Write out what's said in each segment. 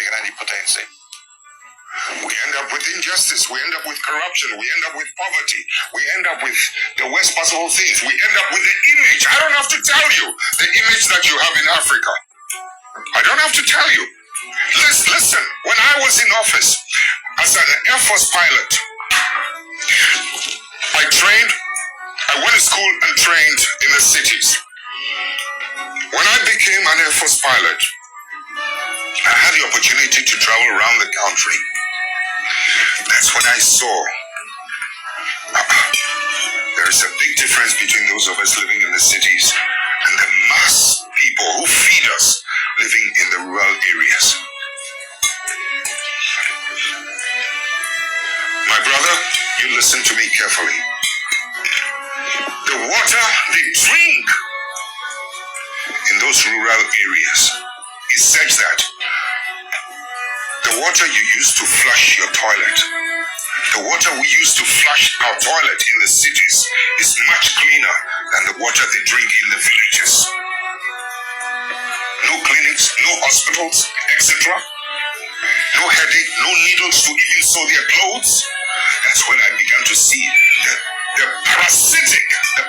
grandi potenze. We end up with injustice. We end up with corruption. We end up with poverty. We end up with the worst possible things. We end up with the image. I don't have to tell you the image that you have in Africa. I don't have to tell you. Listen, when I was in office as an Air Force pilot, I went to school and trained in the cities. When I became an Air Force pilot, I had the opportunity to travel around the country. That's when I saw there is a big difference between those of us living in the cities and the mass people who feed us living in the rural areas. My brother, you listen to me carefully. The water they drink in those rural areas is such that the water you use to flush your toilet, the water we use to flush our toilet in the cities is much cleaner than the water they drink in the villages. No clinics, no hospitals, etc. No headache, no needles to even sew their clothes. That's when I began to see the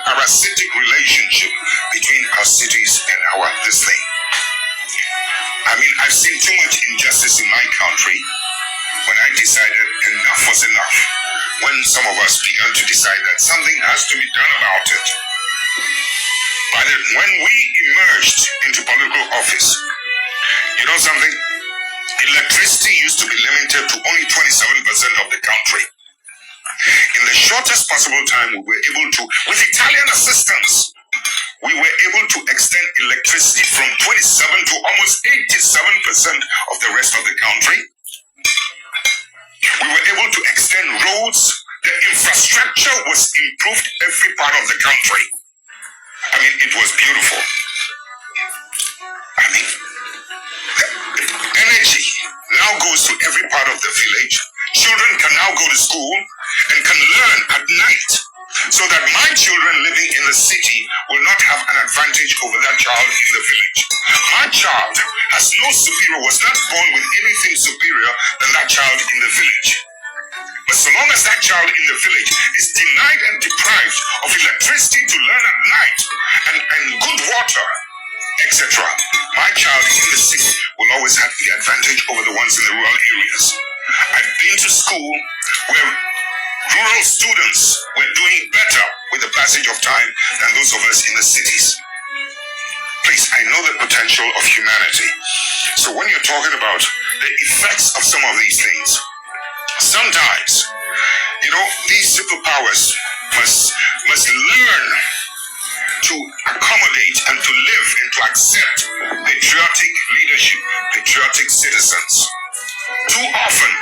parasitic relationship between our cities and this thing. I mean, I've seen too much injustice in my country when I decided enough was enough. When some of us began to decide that something has to be done about it. But when we emerged into political office, you know something? Electricity used to be limited to only 27% of the country. In the shortest possible time, we were able to, with Italian assistance, we were able to extend electricity from 27 to almost 87% of the rest of the country. We were able to extend roads. The infrastructure was improved every part of the country. I mean, it was beautiful. I mean, the energy now goes to every part of the village. Children can now go to school and can learn at night, so that my children living in the city will not have an advantage over that child in the village. My child has no superior, was not born with anything superior than that child in the village. But so long as that child in the village is denied and deprived of electricity to learn at night and good water, etc., my child in the city will always have the advantage over the ones in the rural areas. I've been to school where rural students were doing better with the passage of time than those of us in the cities. Please, I know the potential of humanity. So when you're talking about the effects of some of these things, sometimes, you know, these superpowers must learn to accommodate and to live and to accept patriotic leadership, patriotic citizens. Too often,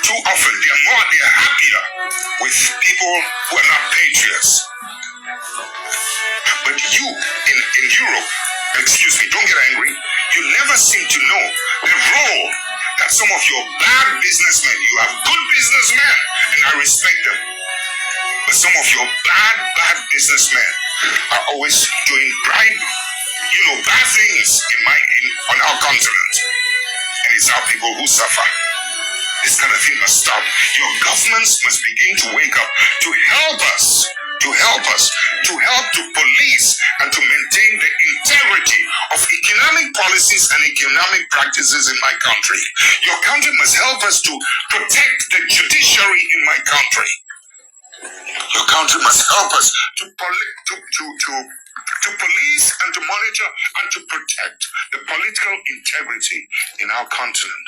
they are happier with people who are not patriots. But you, in Europe, excuse me, don't get angry, you never seem to know the role that some of your bad businessmen, you have good businessmen, and I respect them, but some of your bad businessmen are always doing bad things on our continent. And it's our people who suffer. This kind of thing must stop. Your governments must begin to wake up to help us, to help to police and to maintain the integrity of economic policies and economic practices in my country. Your country must help us to protect the judiciary in my country. Your country must help us to police and to monitor and to protect the political integrity in our continent.